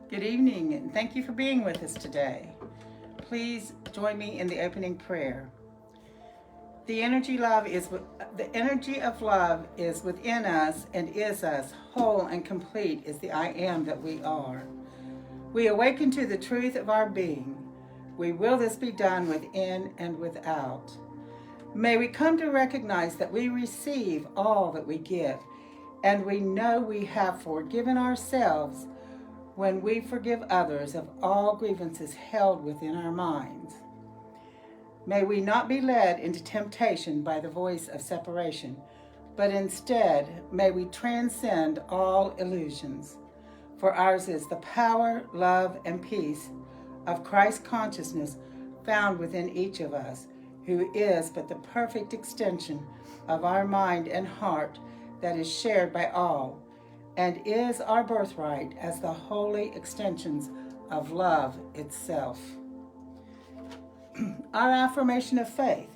Good evening, and thank you for being with us today. Please join me in the opening prayer. The energy of love is within us and is us. Whole and complete is the I am that we are. We awaken to the truth of our being. We will this be done within and without. May we come to recognize that we receive all that we give, and we know we have forgiven ourselves when we forgive others of all grievances held within our minds. May we not be led into temptation by the voice of separation, but instead may we transcend all illusions. For ours is the power, love, and peace of Christ consciousness found within each of us, who is but the perfect extension of our mind and heart that is shared by all, and is our birthright as the holy extensions of love itself. Our affirmation of faith.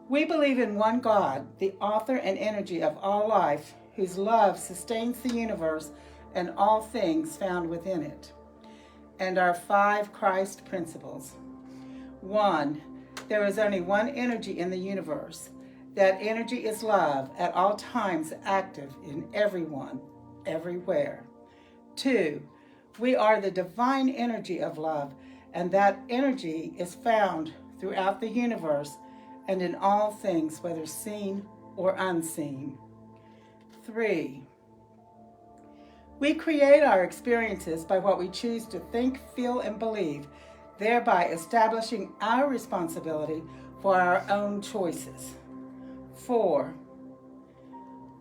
We believe in one God, the author and energy of all life, whose love sustains the universe and all things found within it. And our 5 Christ principles. 1. There is only one energy in the universe. That energy is love, at all times active in everyone, everywhere. 2. We are the divine energy of love, and that energy is found throughout the universe and in all things, whether seen or unseen. 3. We create our experiences by what we choose to think, feel, and believe, thereby establishing our responsibility for our own choices. 4.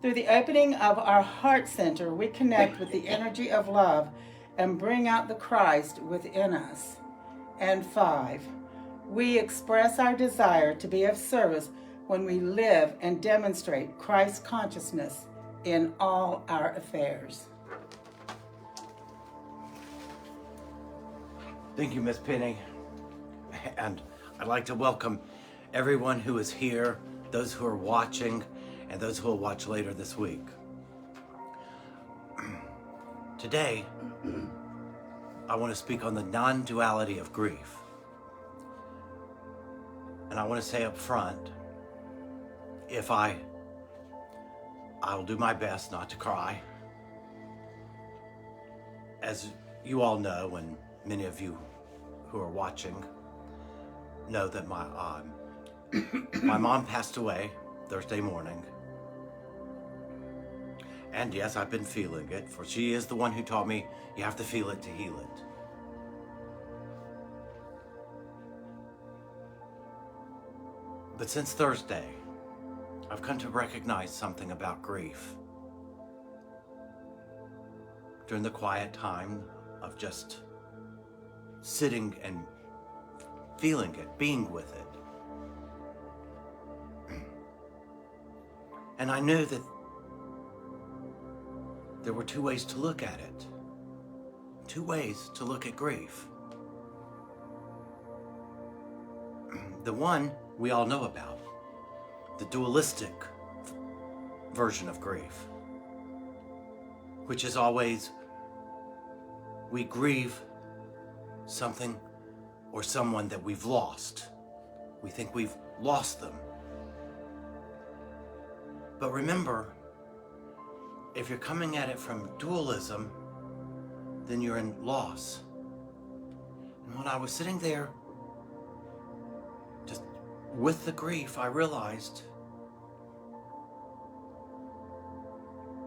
Through the opening of our heart center, we connect with the energy of love and bring out the Christ within us. And 5. We express our desire to be of service when we live and demonstrate Christ's consciousness in all our affairs. Thank you, Miss Penny. And I'd like to welcome everyone who is here, those who are watching, and those who will watch later this week. Today, I want to speak on the non-duality of grief. And I want to say up front, I'll do my best not to cry. As you all know, and many of you who are watching know, that my mom passed away Thursday morning. And yes, I've been feeling it, for she is the one who taught me you have to feel it to heal it. But since Thursday, I've come to recognize something about grief. During the quiet time of just sitting and feeling it, being with it. And I knew that there were 2 ways to look at it. 2 ways to look at grief. The one we all know about, the dualistic version of grief, which is always we grieve something or someone that we've lost. We think we've lost them. But remember, if you're coming at it from dualism, then you're in loss. And when I was sitting there, just with the grief, I realized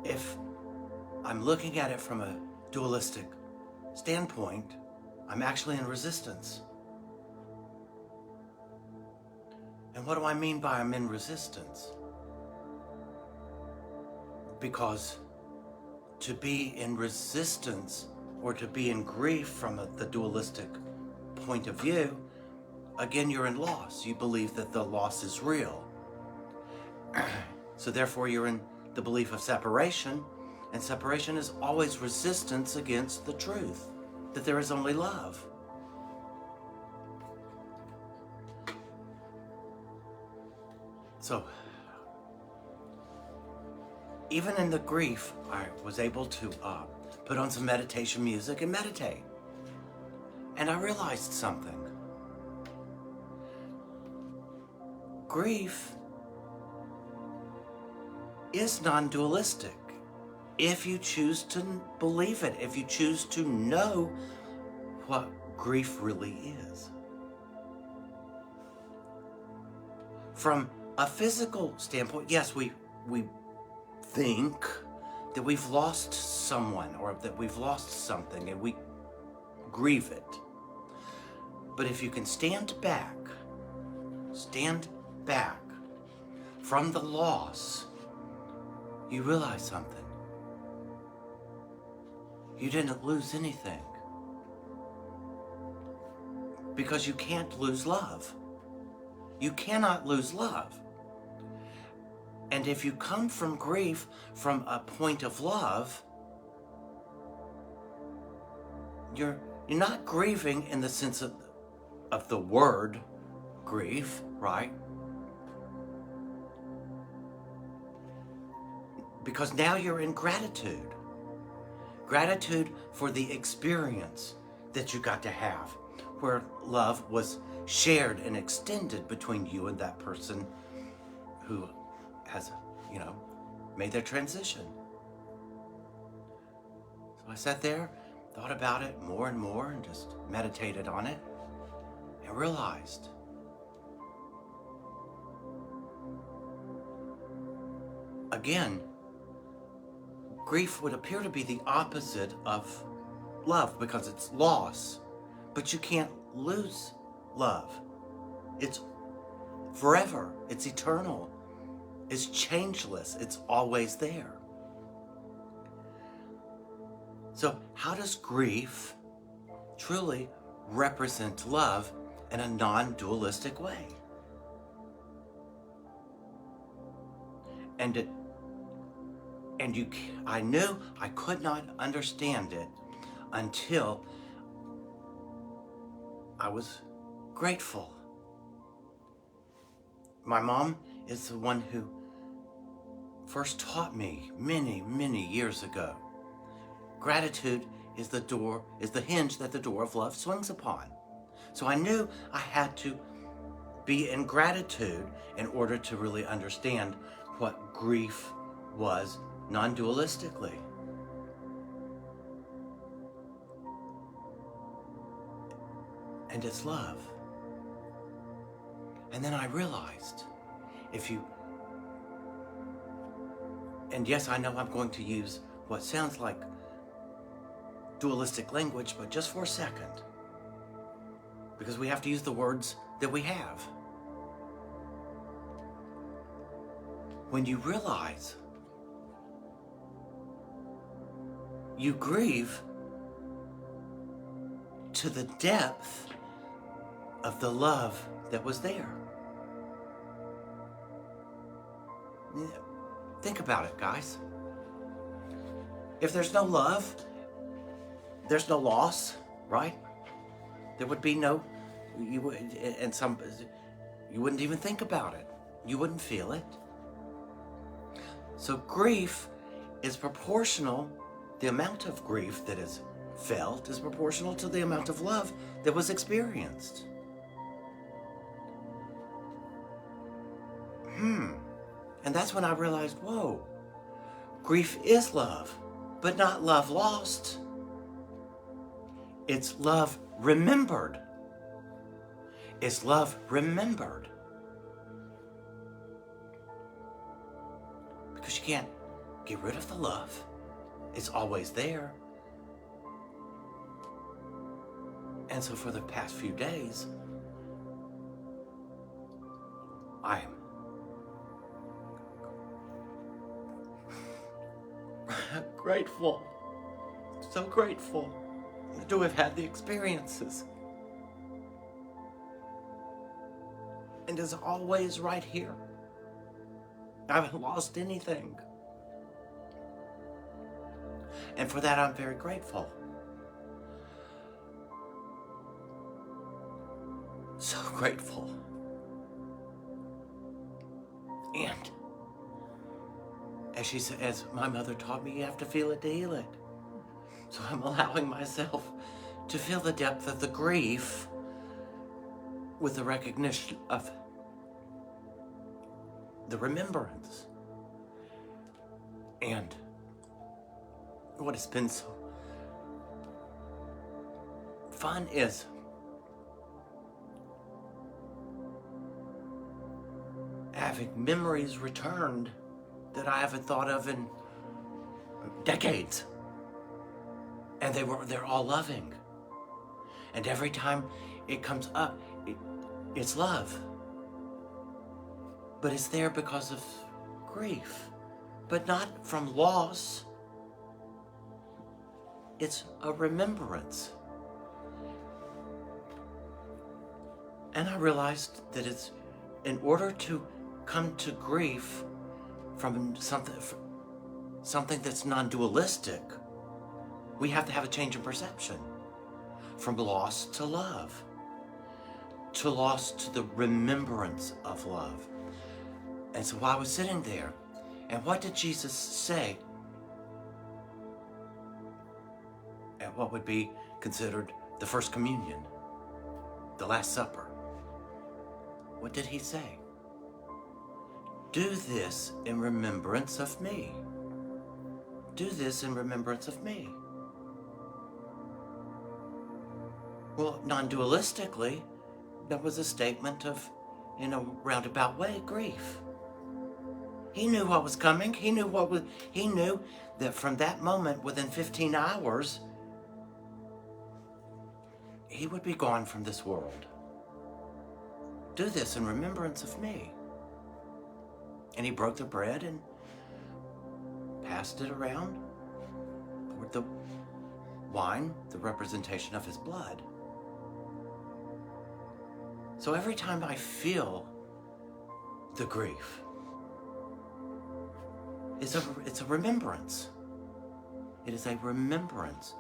if I'm looking at it from a dualistic standpoint, I'm actually in resistance. And what do I mean by I'm in resistance? Because to be in resistance or to be in grief from the dualistic point of view, again, you're in loss. You believe that the loss is real. So therefore, you're in the belief of separation, and separation is always resistance against the truth, that there is only love. So, even in the grief, I was able to put on some meditation music and meditate. And I realized something. Grief is non-dualistic if you choose to believe it, if you choose to know what grief really is. From a physical standpoint, yes, we think that we've lost someone or that we've lost something and we grieve it. But if you can stand back from the loss, you realize something. You didn't lose anything. Because you can't lose love. You cannot lose love. And if you come from grief from a point of love, you're not grieving in the sense of the word grief, right? Because now you're in gratitude. Gratitude for the experience that you got to have, where love was shared and extended between you and that person who has, made their transition. So I sat there, thought about it more and more, and just meditated on it, and realized again, grief would appear to be the opposite of love because it's loss. But you can't lose love. It's forever. It's eternal. It's changeless. It's always there. So how does grief truly represent love in a non-dualistic way? I knew I could not understand it until I was grateful. My mom is the one who first taught me many, many years ago. Gratitude is the hinge that the door of love swings upon. So I knew I had to be in gratitude in order to really understand what grief was non-dualistically. And it's love. And then I realized, and yes, I know I'm going to use what sounds like dualistic language, but just for a second, because we have to use the words that we have. When you realize you grieve to the depth of the love that was there. Think about it, guys. If there's no love, there's no loss, right? There would be no, you wouldn't even think about it. You wouldn't feel it. So grief is proportional, the amount of grief that is felt is proportional to the amount of love that was experienced. And that's when I realized, whoa, grief is love, but not love lost. It's love remembered. It's love remembered. Because you can't get rid of the love. It's always there. And so for the past few days, I am grateful, so grateful to have had the experiences. And is always right here. I haven't lost anything. And for that, I'm very grateful. So grateful. And as my mother taught me, you have to feel it to heal it. So I'm allowing myself to feel the depth of the grief with the recognition of the remembrance. And what has been so fun is having memories returned that I haven't thought of in decades. And they're all loving. And every time it comes up, it's love. But it's there because of grief, but not from loss. It's a remembrance. And I realized that it's in order to come to grief from something that's non-dualistic, we have to have a change in perception from loss to love, to loss to the remembrance of love. And so while I was sitting there, and what did Jesus say at what would be considered the first communion, the Last Supper? What did he say? Do this in remembrance of me. Do this in remembrance of me. Well, non-dualistically, that was a statement of, in a roundabout way, grief. He knew what was coming. He knew that from that moment, within 15 hours, he would be gone from this world. Do this in remembrance of me. And he broke the bread and passed it around, poured the wine, the representation of his blood. So every time I feel the grief, it's a remembrance. It is a remembrance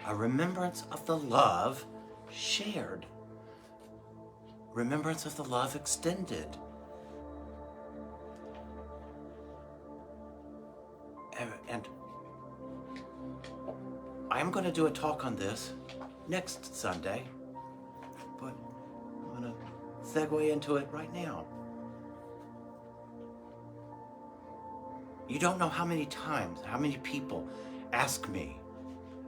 of the love shared, remembrance of the love extended. And I am going to do a talk on this next Sunday, but I'm going to segue into it right now. You don't know how many times, how many people ask me,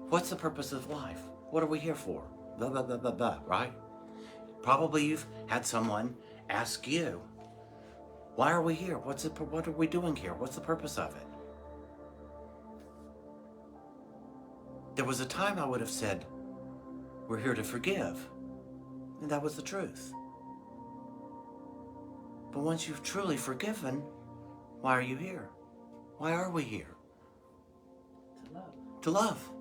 what's the purpose of life? What are we here for? Blah, blah, blah, blah, blah, right? Probably you've had someone ask you, why are we here? What are we doing here? What's the purpose of it? There was a time I would have said, we're here to forgive. And that was the truth. But once you've truly forgiven, why are you here? Why are we here? To love. To love.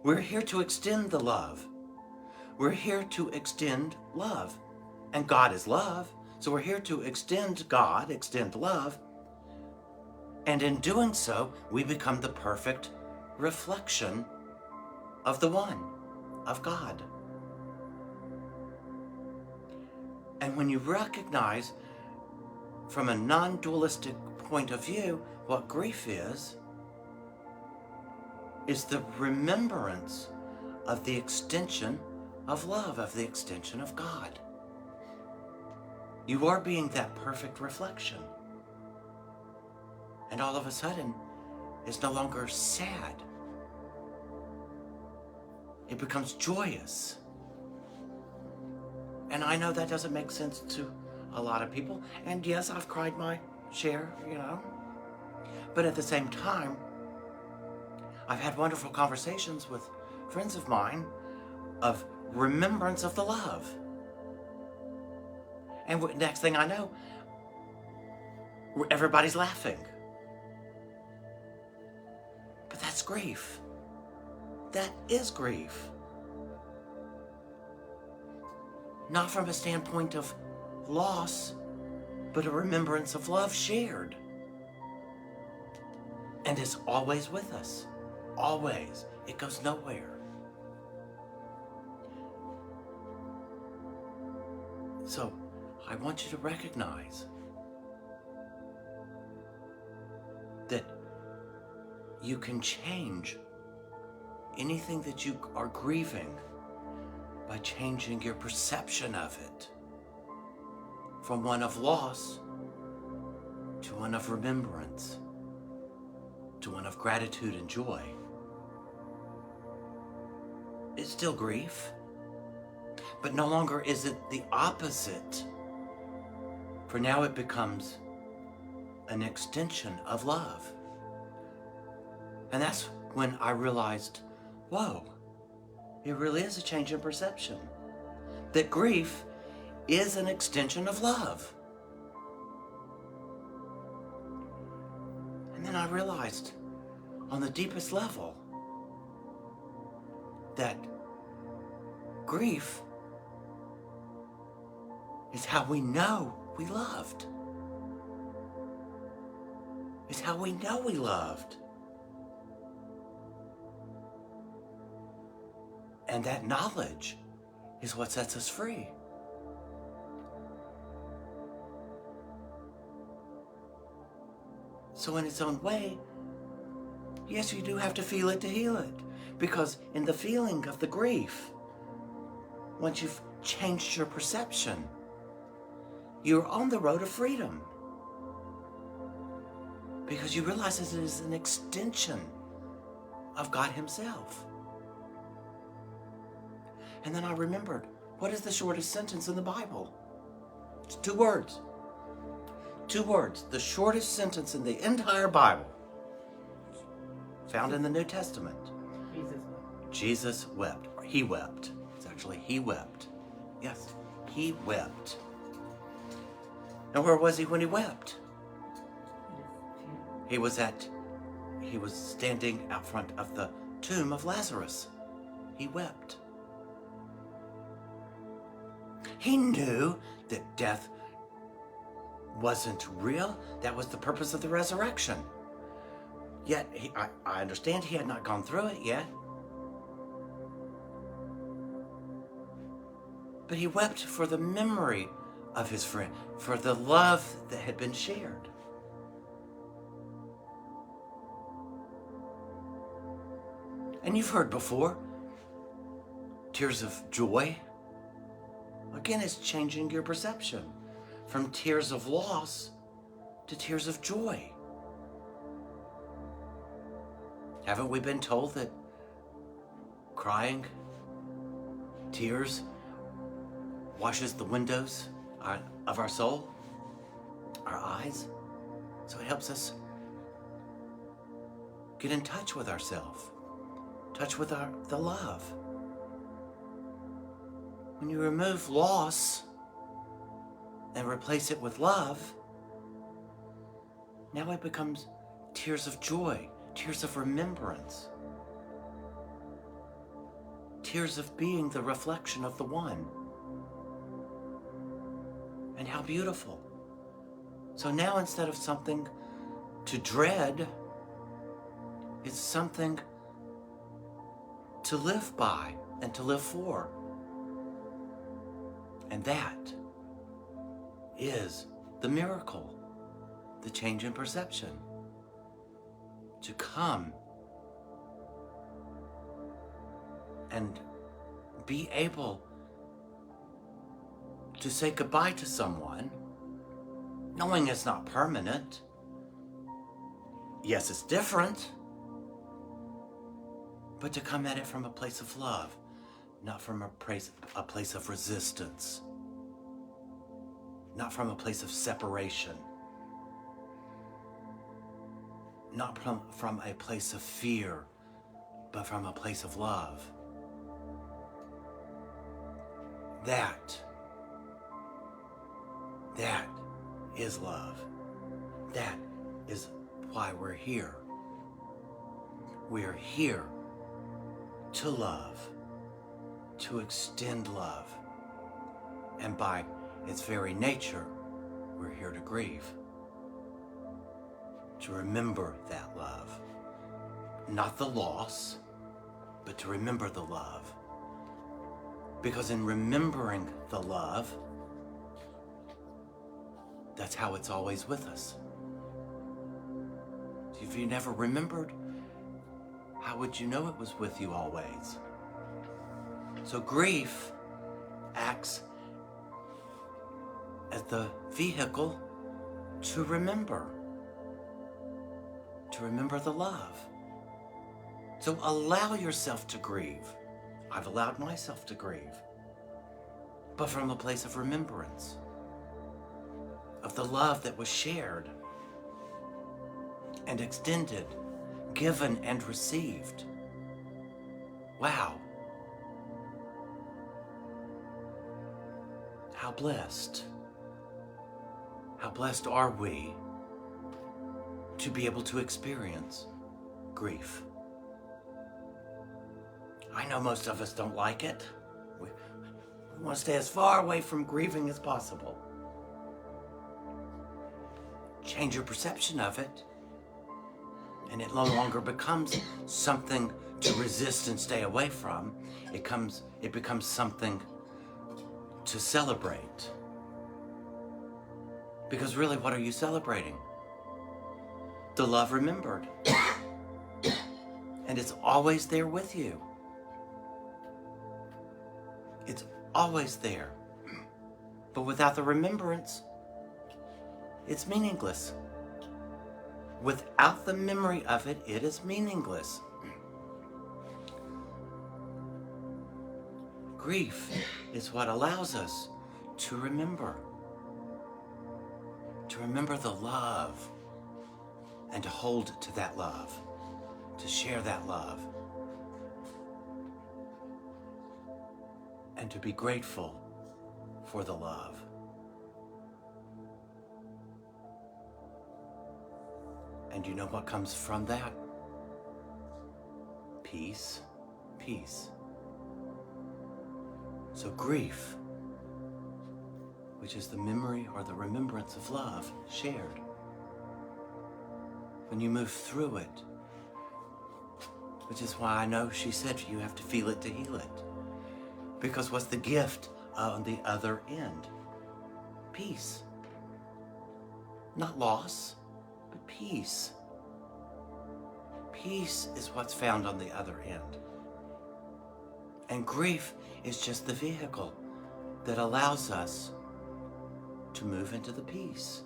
We're here to extend the love. We're here to extend love. And God is love. So we're here to extend God, extend love. And in doing so, we become the perfect reflection of the one, of God. And when you recognize from a non-dualistic point of view what grief is the remembrance of the extension of love, of the extension of God. You are being that perfect reflection. And all of a sudden, it's no longer sad. It becomes joyous. And I know that doesn't make sense to a lot of people. And yes, I've cried my share, But at the same time, I've had wonderful conversations with friends of mine of remembrance of the love. And next thing I know, everybody's laughing. But that's grief. That is grief. Not from a standpoint of loss, but a remembrance of love shared. And it's always with us. Always. It goes nowhere. So, I want you to recognize that you can change anything that you are grieving by changing your perception of it from one of loss to one of remembrance, to one of gratitude and joy. It's still grief, but no longer is it the opposite, for now it becomes an extension of love. And that's when I realized, whoa, it really is a change in perception, that grief is an extension of love. And then I realized on the deepest level that grief is how we know we loved. It's how we know we loved. And that knowledge is what sets us free. So in its own way, yes, you do have to feel it to heal it. Because in the feeling of the grief, once you've changed your perception, you're on the road of freedom. Because you realize that it is an extension of God Himself. And then I remembered, what is the shortest sentence in the Bible? It's 2 words. 2 words. The shortest sentence in the entire Bible. Found in the New Testament. Jesus wept. Or He wept. It's actually He wept. Yes, He wept. And where was He when He wept? He was standing out front of the tomb of Lazarus. He wept. He knew that death wasn't real. That was the purpose of the resurrection. Yet, I understand He had not gone through it yet. But He wept for the memory of His friend, for the love that had been shared. And you've heard before, tears of joy. Again, it's changing your perception from tears of loss to tears of joy. Haven't we been told that crying, tears, washes the windows of our soul, our eyes? So it helps us get in touch with ourselves, touch with the love. When you remove loss and replace it with love, now it becomes tears of joy, tears of remembrance, tears of being the reflection of the One. And how beautiful. So now instead of something to dread, it's something to live by and to live for. And that is the miracle, the change in perception. To come and be able to say goodbye to someone, knowing it's not permanent. Yes, it's different, but to come at it from a place of love, not from a place of resistance, not from a place of separation, not from a place of fear, but from a place of love. That is love. That is why we're here. We're here to love, to extend love. And by its very nature, we're here to grieve, to remember that love. Not the loss, but to remember the love. Because in remembering the love, that's how it's always with us. If you never remembered, how would you know it was with you always? So grief acts as the vehicle to remember the love. So allow yourself to grieve. I've allowed myself to grieve, but from a place of remembrance of the love that was shared and extended, given and received. Wow. How blessed. How blessed are we to be able to experience grief. I know most of us don't like it. We want to stay as far away from grieving as possible. Change your perception of it, and it no longer becomes something to resist and stay away from. It becomes something to celebrate. Because really, what are you celebrating? The love remembered. And it's always there with you. It's always there. But without the remembrance, it's meaningless. Without the memory of it, it is meaningless. Grief is what allows us to remember the love, and to hold to that love, to share that love, and to be grateful for the love. And you know what comes from that? Peace, peace. So grief, which is the memory or the remembrance of love shared, when you move through it, which is why I know she said you have to feel it to heal it. Because what's the gift on the other end? Peace. Not loss, but peace. Peace is what's found on the other end. And grief is just the vehicle that allows us to move into the peace.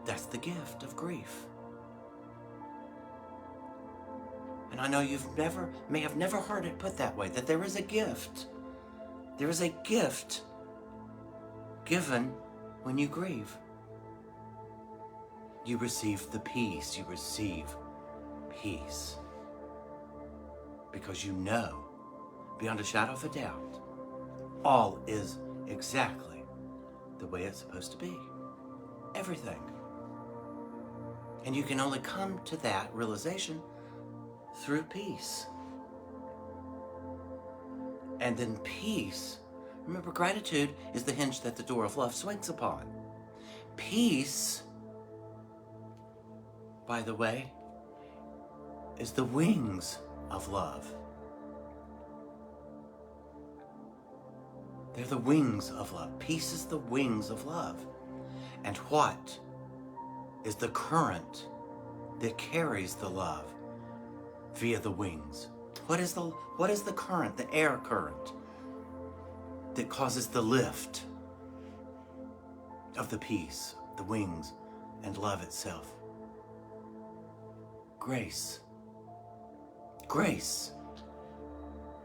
That's the gift of grief. And I know you may have never heard it put that way, that there is a gift. There is a gift given when you grieve. You receive the peace. You receive peace. Because you know, beyond a shadow of a doubt, all is exactly the way it's supposed to be. Everything. And you can only come to that realization through peace. And then peace, remember, gratitude is the hinge that the door of love swings upon. Peace, by the way, is the wings of love. They're the wings of love. Peace is the wings of love. And what is the current that carries the love via the wings? What is the current, the air current, that causes the lift of the peace, the wings, and love itself? Grace. Grace.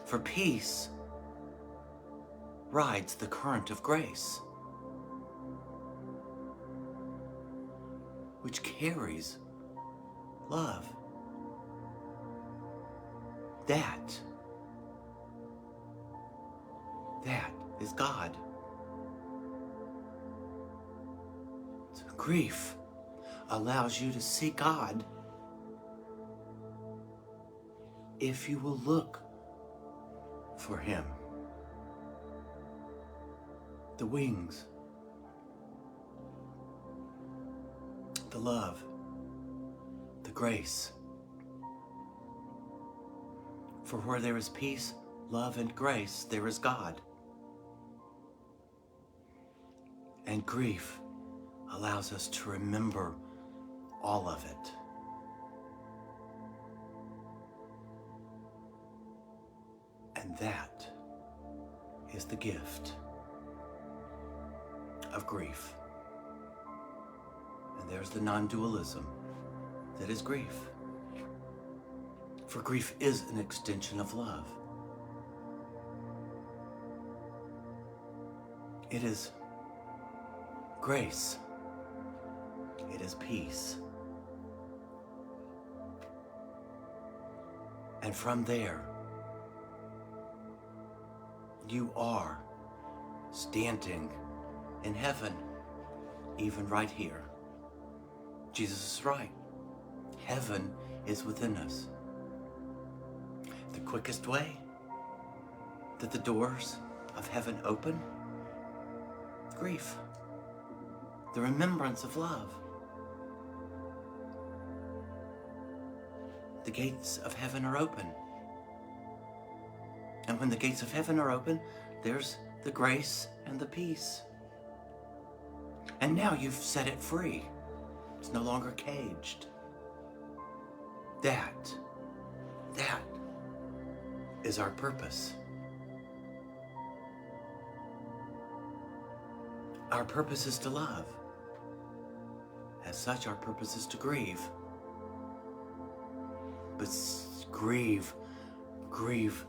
For peace rides the current of grace, which carries love. That is God. So grief allows you to see God if you will look for Him. The wings, the love, the grace. For where there is peace, love, and grace, there is God. And grief allows us to remember all of it. That is the gift of grief. And there's the non-dualism that is grief. For grief is an extension of love. It is grace. It is peace. And from there, you are standing in heaven, even right here. Jesus is right. Heaven is within us. The quickest way that the doors of heaven open, grief, the remembrance of love. The gates of heaven are open. And when the gates of heaven are open, there's the grace and the peace. And now you've set it free. It's no longer caged. That is our purpose. Our purpose is to love. As such, our purpose is to grieve. But grieve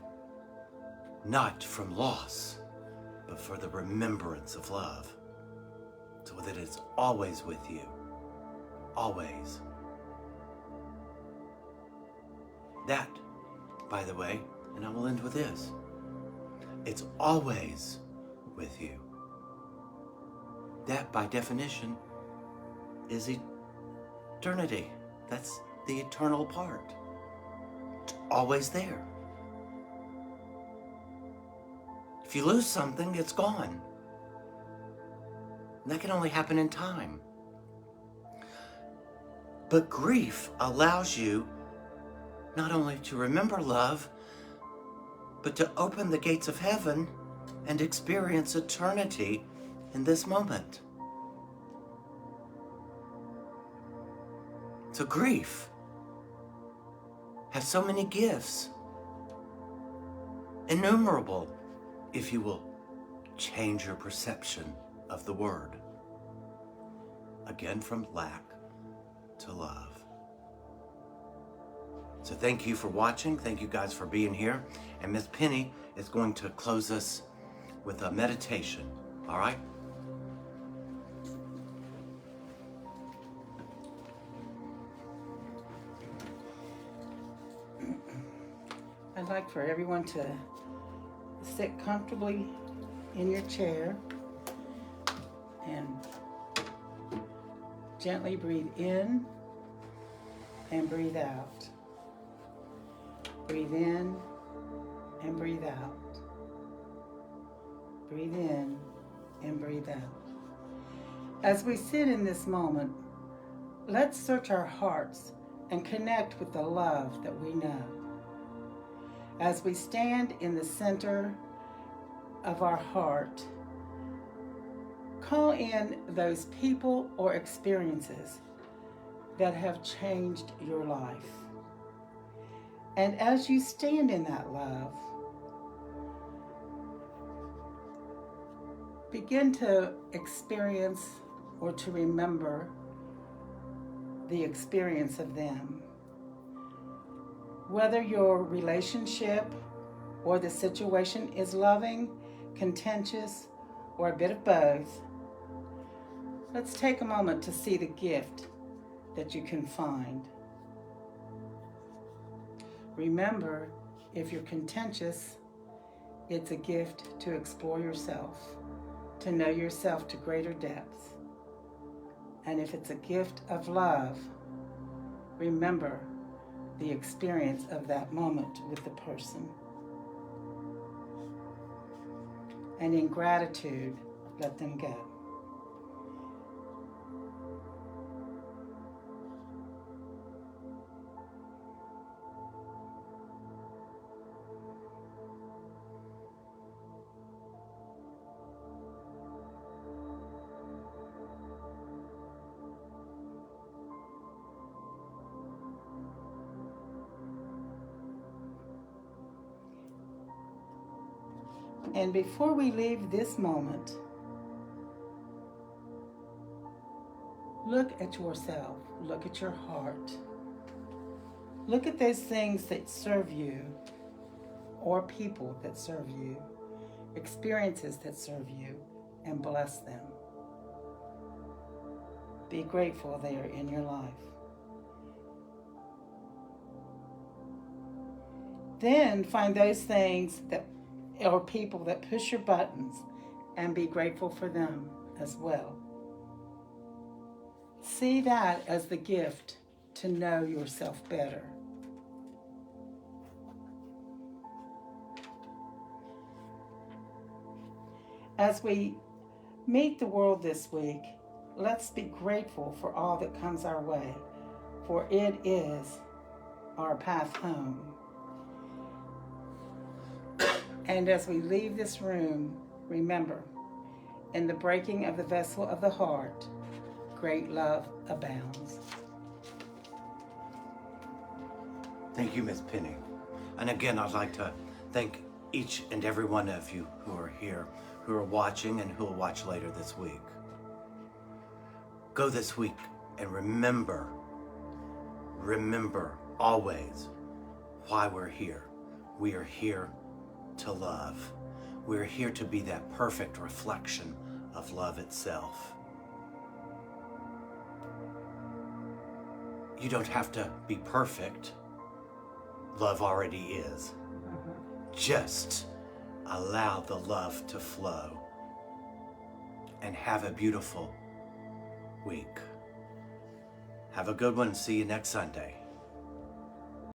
not from loss, but for the remembrance of love, so that it's always with you, always. That, by the way, and I will end with this, it's always with you. That, by definition, is eternity. That's the eternal part. It's always there. If you lose something, it's gone. And that can only happen in time. But grief allows you not only to remember love, but to open the gates of heaven and experience eternity in this moment. So grief has so many gifts, innumerable, if you will change your perception of the word. Again, from lack to love. So thank you for watching. Thank you guys for being here. And Miss Penny is going to close us with a meditation. All right? I'd like for everyone to sit comfortably in your chair and gently breathe in and breathe out. Breathe in and breathe out. Breathe in and breathe out. As we sit in this moment, let's search our hearts and connect with the love that we know. As we stand in the center of our heart, call in those people or experiences that have changed your life. And as you stand in that love, begin to experience or to remember the experience of them. Whether your relationship or the situation is loving, contentious, or a bit of both, let's take a moment to see the gift that you can find. Remember, if you're contentious, it's a gift to explore yourself, to know yourself to greater depths. And if it's a gift of love, remember the experience of that moment with the person. And in gratitude, let them go. And before we leave this moment, look at yourself. Look at your heart. Look at those things that serve you, or people that serve you, experiences that serve you, and bless them. Be grateful they are in your life. Then find those things that or people that push your buttons and be grateful for them as well. See that as the gift to know yourself better. As we meet the world this week, let's be grateful for all that comes our way, for it is our path home. And as we leave this room, remember, in the breaking of the vessel of the heart, great love abounds. Thank you, Miss Penny. And again, I'd like to thank each and every one of you who are here, who are watching, and who will watch later this week. Go this week and remember always why we're here. We are here to love. We're here to be that perfect reflection of love itself. You don't have to be perfect. Love already is. Just allow the love to flow and have a beautiful week. Have a good one. See you next Sunday.